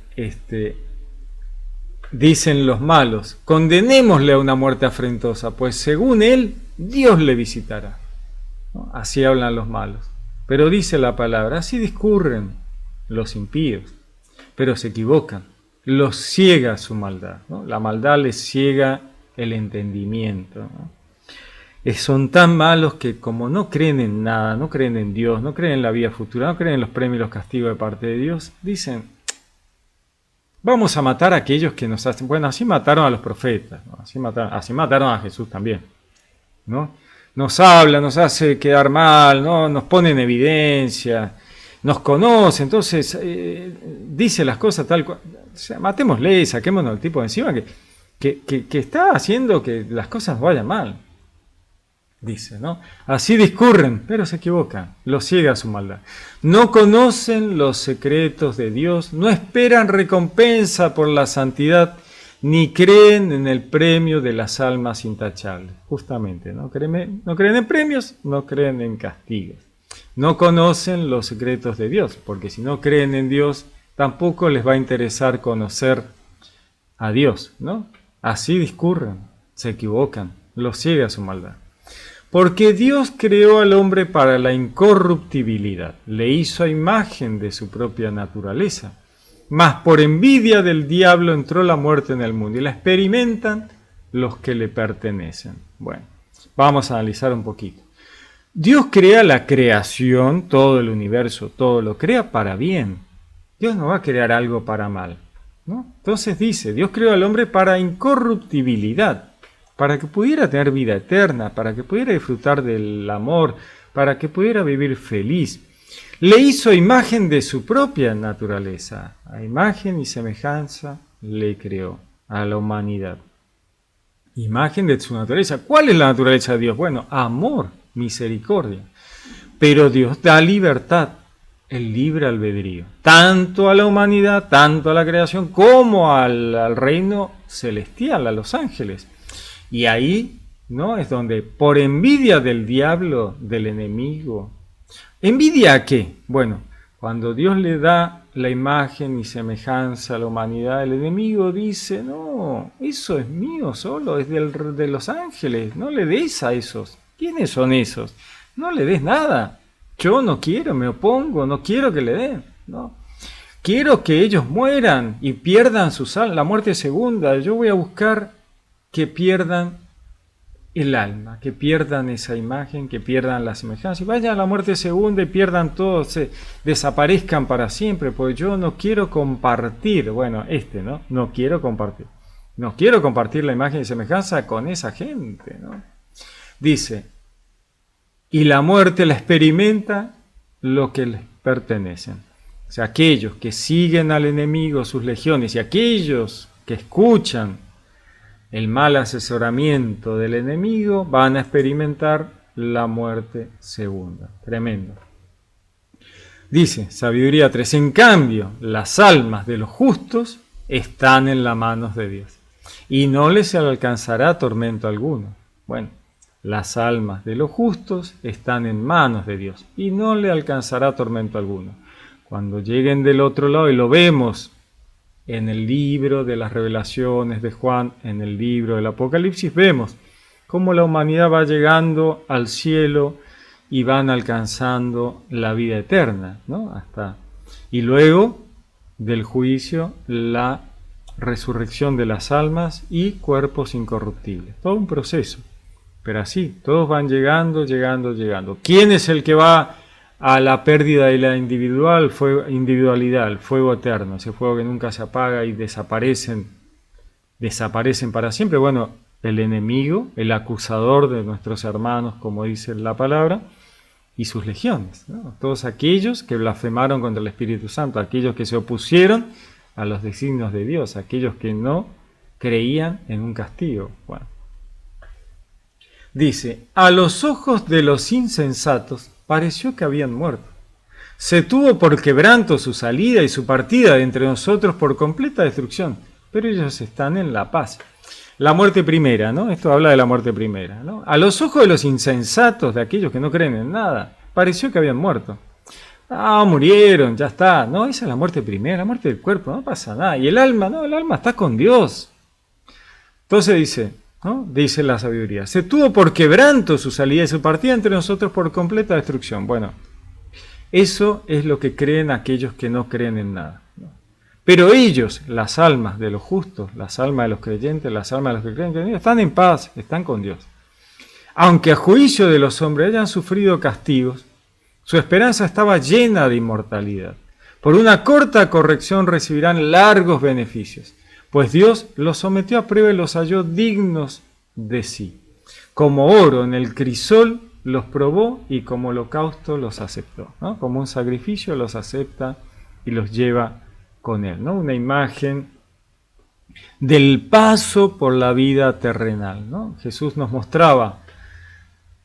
los malos, condenémosle a una muerte afrentosa, pues según él, Dios le visitará, ¿no? Así hablan los malos. Pero dice la palabra, así discurren los impíos, pero se equivocan. Los ciega su maldad, ¿no? La maldad les ciega el entendimiento, ¿no? Son tan malos que como no creen en nada, no creen en Dios, no creen en la vida futura, no creen en los premios y los castigos de parte de Dios, dicen, vamos a matar a aquellos que nos hacen... Bueno, así mataron a los profetas, ¿no? Así mataron a Jesús también, ¿no? Nos habla, nos hace quedar mal, ¿no? Nos pone en evidencia, nos conoce, entonces dice las cosas tal cual. O sea, matémosle, saquémonos al tipo de encima que está haciendo que las cosas vayan mal. Dice, ¿no? Así discurren, pero se equivocan, los ciega su maldad. No conocen los secretos de Dios, no esperan recompensa por la santidad, ni creen en el premio de las almas intachables. Justamente, no creen en premios, no creen en castigos. No conocen los secretos de Dios, porque si no creen en Dios, tampoco les va a interesar conocer a Dios, ¿no? Así discurren, se equivocan, los ciega su maldad. Porque Dios creó al hombre para la incorruptibilidad, le hizo a imagen de su propia naturaleza. Mas por envidia del diablo entró la muerte en el mundo y la experimentan los que le pertenecen. Bueno, vamos a analizar un poquito. Dios crea la creación, todo el universo, todo lo crea para bien. Dios no va a crear algo para mal, ¿no? Entonces dice, Dios creó al hombre para incorruptibilidad, para que pudiera tener vida eterna, para que pudiera disfrutar del amor, para que pudiera vivir feliz. Le hizo imagen de su propia naturaleza, a imagen y semejanza le creó a la humanidad. Imagen de su naturaleza. ¿Cuál es la naturaleza de Dios? Bueno, amor, misericordia. Pero Dios da libertad, el libre albedrío, tanto a la humanidad, tanto a la creación, como al reino celestial, a los ángeles. Y ahí, ¿no? Es donde, por envidia del diablo, del enemigo. ¿Envidia a qué? Bueno, cuando Dios le da la imagen y semejanza a la humanidad, el enemigo dice, no, no, eso es mío solo, es de los ángeles, no le des a esos. ¿Quiénes son esos? No le des nada. Yo no quiero, me opongo, no quiero que le den, ¿no? Quiero que ellos mueran y pierdan la muerte segunda. Yo voy a buscar que pierdan el alma, que pierdan esa imagen, que pierdan la semejanza, y vayan a la muerte segunda y pierdan todo, se desaparezcan para siempre, porque yo no quiero compartir, bueno, ¿no? No quiero compartir. No quiero compartir la imagen y semejanza con esa gente, ¿no? Dice, y la muerte la experimenta lo que les pertenecen. O sea, aquellos que siguen al enemigo, sus legiones, y aquellos que escuchan el mal asesoramiento del enemigo, van a experimentar la muerte segunda. Tremendo. Dice, Sabiduría 3, en cambio, las almas de los justos están en las manos de Dios, y no les alcanzará tormento alguno. Bueno, las almas de los justos están en manos de Dios, y no le alcanzará tormento alguno. Cuando lleguen del otro lado, y lo vemos en el libro de las revelaciones de Juan, en el libro del Apocalipsis, vemos cómo la humanidad va llegando al cielo y van alcanzando la vida eterna, ¿no? Y luego del juicio, la resurrección de las almas y cuerpos incorruptibles. Todo un proceso, pero así, todos van llegando. ¿Quién es el que va a la pérdida de la individualidad, el fuego eterno, ese fuego que nunca se apaga y desaparecen para siempre? Bueno, el enemigo, el acusador de nuestros hermanos, como dice la palabra, y sus legiones, ¿no? Todos aquellos que blasfemaron contra el Espíritu Santo, aquellos que se opusieron a los designios de Dios, aquellos que no creían en un castigo. Bueno, dice, a los ojos de los insensatos pareció que habían muerto. Se tuvo por quebranto su salida y su partida de entre nosotros por completa destrucción, pero ellos están en la paz. La muerte primera, ¿no? Esto habla de la muerte primera, ¿no? A los ojos de los insensatos, de aquellos que no creen en nada, pareció que habían muerto. Ah, murieron, ya está. No, esa es la muerte primera, la muerte del cuerpo, no pasa nada. Y el alma, no, el alma está con Dios. Entonces dice, ¿no? Dice la sabiduría, se tuvo por quebranto su salida y su partida entre nosotros por completa destrucción. Bueno, eso es lo que creen aquellos que no creen en nada, ¿no? Pero ellos, las almas de los justos, las almas de los creyentes, las almas de los que creen en Dios, están en paz, están con Dios. Aunque a juicio de los hombres hayan sufrido castigos, su esperanza estaba llena de inmortalidad. Por una corta corrección recibirán largos beneficios, pues Dios los sometió a prueba y los halló dignos de sí. Como oro en el crisol los probó y como holocausto los aceptó, ¿no? Como un sacrificio los acepta y los lleva con él, ¿no? Una imagen del paso por la vida terrenal, ¿no? Jesús nos mostraba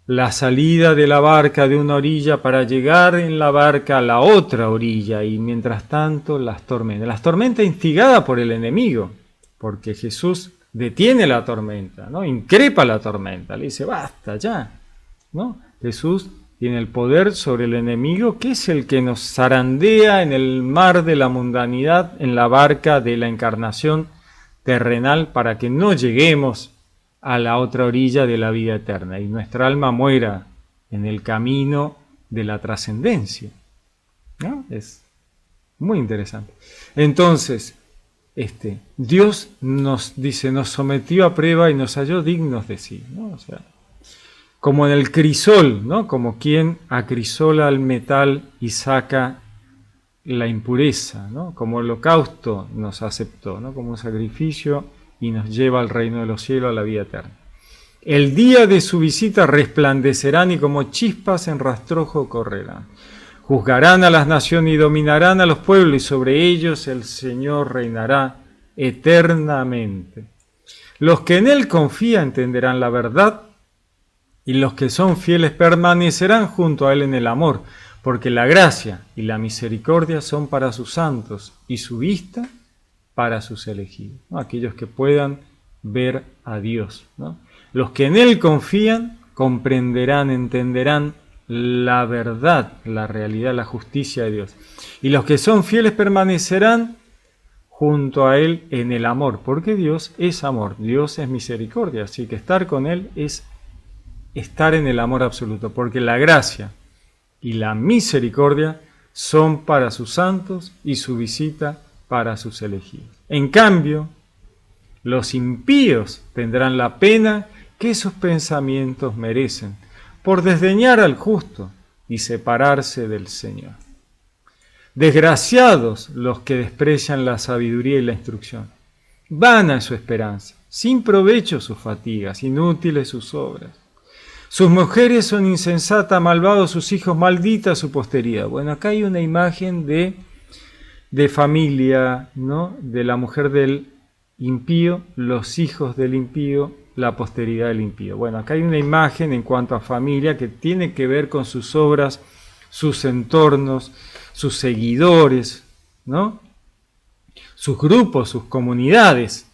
la salida de la barca de una orilla para llegar en la barca a la otra orilla, y mientras tanto las tormentas instigadas por el enemigo, porque Jesús detiene la tormenta, ¿no? Increpa la tormenta, le dice basta ya, ¿no? Jesús tiene el poder sobre el enemigo, que es el que nos zarandea en el mar de la mundanidad, en la barca de la encarnación terrenal, para que no lleguemos a la otra orilla de la vida eterna y nuestra alma muera en el camino de la trascendencia, ¿no? Es muy interesante. Entonces, Dios nos dice, nos sometió a prueba y nos halló dignos de sí, ¿no? O sea, como en el crisol, ¿no? Como quien acrisola el metal y saca la impureza, ¿no? Como holocausto nos aceptó, ¿no? Como un sacrificio, y nos lleva al reino de los cielos, a la vida eterna. El día de su visita resplandecerán y como chispas en rastrojo correrán. Juzgarán a las naciones y dominarán a los pueblos, y sobre ellos el Señor reinará eternamente. Los que en Él confían entenderán la verdad, y los que son fieles permanecerán junto a Él en el amor, porque la gracia y la misericordia son para sus santos, y su vista para sus elegidos, ¿no? Aquellos que puedan ver a Dios, ¿no? Los que en Él confían comprenderán, entenderán la verdad, la realidad, la justicia de Dios. Y los que son fieles permanecerán junto a Él en el amor, porque Dios es amor, Dios es misericordia, así que estar con Él es estar en el amor absoluto, porque la gracia y la misericordia son para sus santos y su visita para sus elegidos. En cambio, los impíos tendrán la pena que sus pensamientos merecen, por desdeñar al justo y separarse del Señor. Desgraciados los que desprecian la sabiduría y la instrucción. Vana es su esperanza, sin provecho sus fatigas, inútiles sus obras. Sus mujeres son insensatas, malvados sus hijos, maldita su posteridad. Bueno, acá hay una imagen de familia, ¿no? De la mujer del impío, los hijos del impío, la posteridad del impío. Bueno, acá hay una imagen en cuanto a familia que tiene que ver con sus obras, sus entornos, sus seguidores, ¿no? Sus grupos, sus comunidades,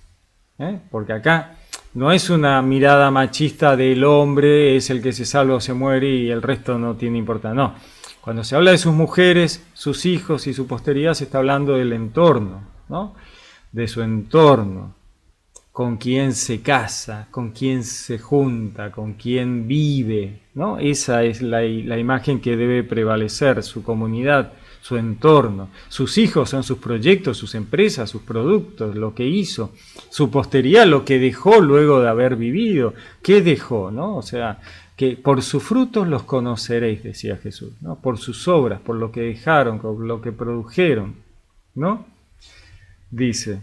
porque acá no es una mirada machista del hombre, es el que se salva o se muere y el resto no tiene importancia. No, cuando se habla de sus mujeres, sus hijos y su posteridad, se está hablando del entorno, ¿no? De su entorno, con quién se casa, con quién se junta, con quién vive, ¿no? Esa es la imagen que debe prevalecer, su comunidad, su entorno. Sus hijos son sus proyectos, sus empresas, sus productos, lo que hizo, su posteridad, lo que dejó luego de haber vivido. ¿Qué dejó, no? O sea, que por sus frutos los conoceréis, decía Jesús, ¿no? Por sus obras, por lo que dejaron, por lo que produjeron, ¿no? Dice: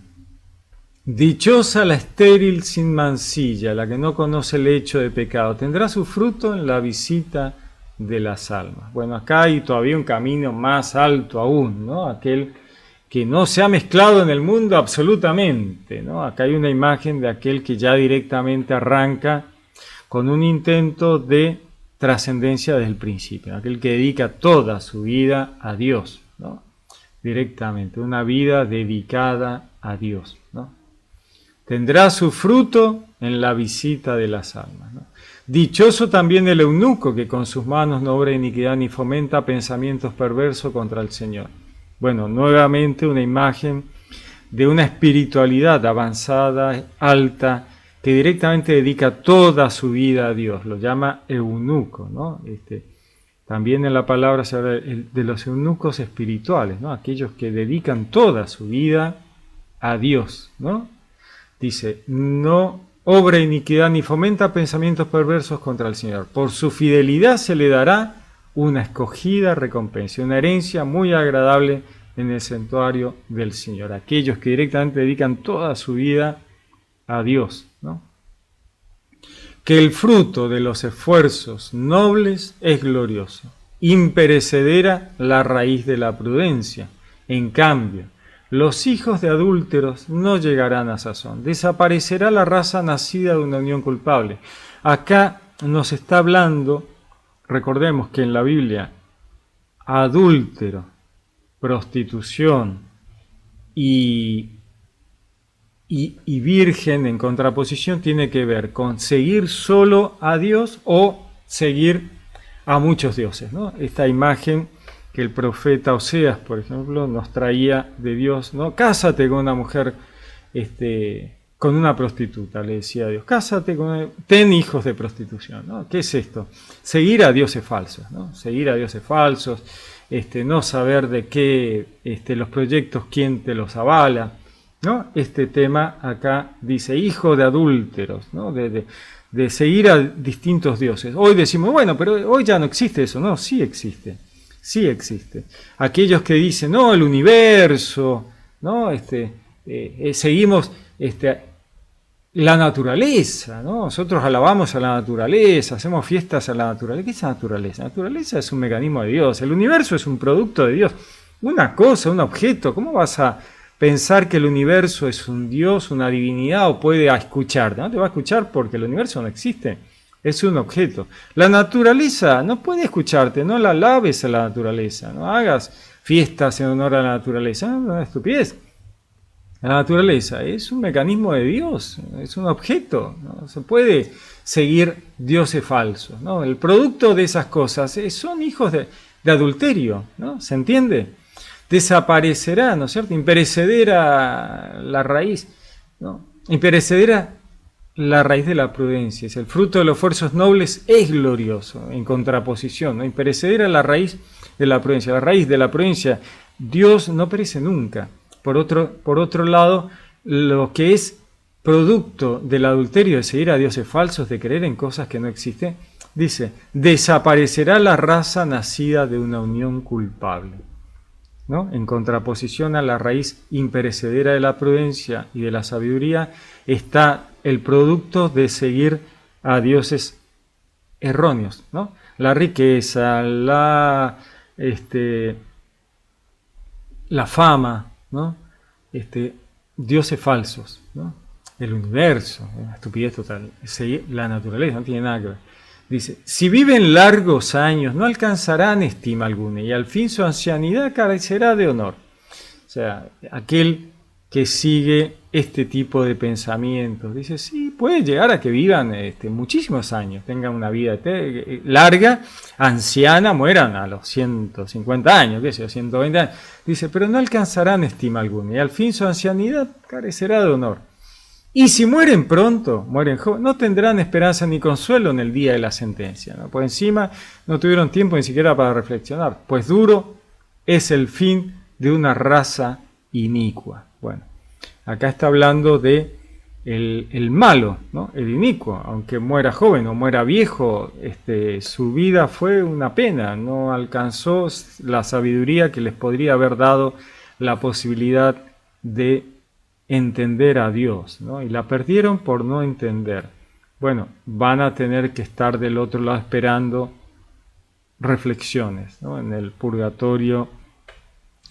dichosa la estéril sin mancilla, la que no conoce el hecho de pecado, tendrá su fruto en la visita de las almas. Bueno, acá hay todavía un camino más alto aún, ¿no? Aquel que no se ha mezclado en el mundo absolutamente, ¿no? Acá hay una imagen de aquel que ya directamente arranca con un intento de trascendencia desde el principio, aquel que dedica toda su vida a Dios, ¿no? Directamente, una vida dedicada a Dios, ¿no? Tendrá su fruto en la visita de las almas, ¿no? Dichoso también el eunuco que con sus manos no obra iniquidad ni fomenta pensamientos perversos contra el Señor. Bueno, nuevamente una imagen de una espiritualidad avanzada, alta, que directamente dedica toda su vida a Dios. Lo llama eunuco, ¿no? También en la palabra se habla de los eunucos espirituales, ¿no? Aquellos que dedican toda su vida a Dios, ¿no? Dice: no obra iniquidad ni fomenta pensamientos perversos contra el Señor. Por su fidelidad se le dará una escogida recompensa, una herencia muy agradable en el santuario del Señor. Aquellos que directamente dedican toda su vida a Dios, ¿no? Que el fruto de los esfuerzos nobles es glorioso, imperecedera la raíz de la prudencia. En cambio, los hijos de adúlteros no llegarán a sazón. Desaparecerá la raza nacida de una unión culpable. Acá nos está hablando, recordemos que en la Biblia, adúltero, prostitución y virgen en contraposición tiene que ver con seguir solo a Dios o seguir a muchos dioses, ¿no? Esta imagen que el profeta Oseas, por ejemplo, nos traía de Dios, ¿no? Cásate con una mujer, con una prostituta, le decía a Dios. Cásate ten hijos de prostitución, ¿no? ¿Qué es esto? Seguir a dioses falsos, ¿no? Seguir a dioses falsos, no saber de qué, los proyectos, quién te los avala, ¿no? Este tema acá dice, hijo de adúlteros, ¿no? De seguir a distintos dioses. Hoy decimos, bueno, pero hoy ya no existe eso. No, sí existe. Sí existe. Aquellos que dicen, no, el universo, ¿no? Seguimos la naturaleza, ¿no? Nosotros alabamos a la naturaleza, hacemos fiestas a la naturaleza. ¿Qué es la naturaleza? La naturaleza es un mecanismo de Dios. El universo es un producto de Dios. Una cosa, un objeto. ¿Cómo vas a pensar que el universo es un Dios, una divinidad o puede escucharte? No te va a escuchar porque el universo no existe. Es un objeto. La naturaleza no puede escucharte, no la alabes a la naturaleza, no hagas fiestas en honor a la naturaleza, no es una estupidez. La naturaleza es un mecanismo de Dios, es un objeto, no se puede seguir dioses falsos, ¿no? El producto de esas cosas son hijos de adulterio, ¿no? ¿Se entiende? Desaparecerá, ¿no es cierto? Imperecedera la raíz, ¿no? Imperecedera la raíz de la prudencia. Es el fruto de los esfuerzos nobles es glorioso, en contraposición, ¿no? Imperecedera la raíz de la prudencia. La raíz de la prudencia, Dios no perece nunca. Por otro lado, lo que es producto del adulterio de seguir a dioses falsos, de creer en cosas que no existen, dice, desaparecerá la raza nacida de una unión culpable, ¿no? En contraposición a la raíz imperecedera de la prudencia y de la sabiduría está el producto de seguir a dioses erróneos, ¿no? La riqueza, la fama, ¿no? Dioses falsos, ¿no? El universo, una estupidez total, la naturaleza, no tiene nada que ver. Dice, si viven largos años, no alcanzarán estima alguna, y al fin su ancianidad carecerá de honor. O sea, aquel que sigue este tipo de pensamientos, dice, sí, puede llegar a que vivan muchísimos años, tengan una vida larga, anciana, mueran a los 150 años, qué sé yo, 120 años. Dice, pero no alcanzarán estima alguna, y al fin su ancianidad carecerá de honor. Y si mueren pronto, mueren jóvenes, no tendrán esperanza ni consuelo en el día de la sentencia, ¿no? Por encima no tuvieron tiempo ni siquiera para reflexionar, pues duro es el fin de una raza inicua. Bueno, acá está hablando de el malo, ¿no? El inicuo, aunque muera joven o muera viejo, su vida fue una pena, no alcanzó la sabiduría que les podría haber dado la posibilidad de entender a Dios, ¿no? Y la perdieron por no entender. Bueno, van a tener que estar del otro lado esperando reflexiones, ¿no? En el purgatorio,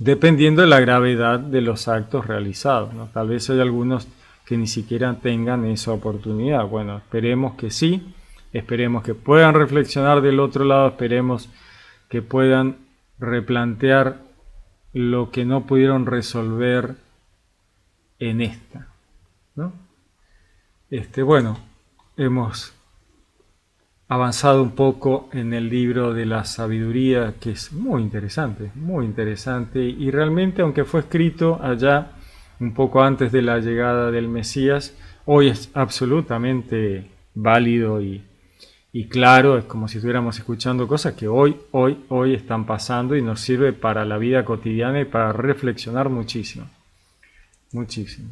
dependiendo de la gravedad de los actos realizados, ¿no? Tal vez hay algunos que ni siquiera tengan esa oportunidad. Bueno, esperemos que sí, esperemos que puedan reflexionar del otro lado, esperemos que puedan replantear lo que no pudieron resolver en esta, ¿no? Bueno, hemos avanzado un poco en el libro de la sabiduría, que es muy interesante, y realmente, aunque fue escrito allá un poco antes de la llegada del Mesías, hoy es absolutamente válido y claro, es como si estuviéramos escuchando cosas que hoy están pasando y nos sirve para la vida cotidiana y para reflexionar muchísimo. Muchísimo.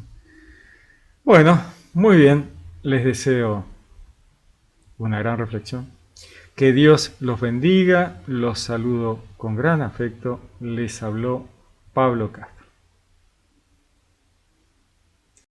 Bueno, muy bien. Les deseo una gran reflexión. Que Dios los bendiga. Los saludo con gran afecto. Les habló Pablo Castro.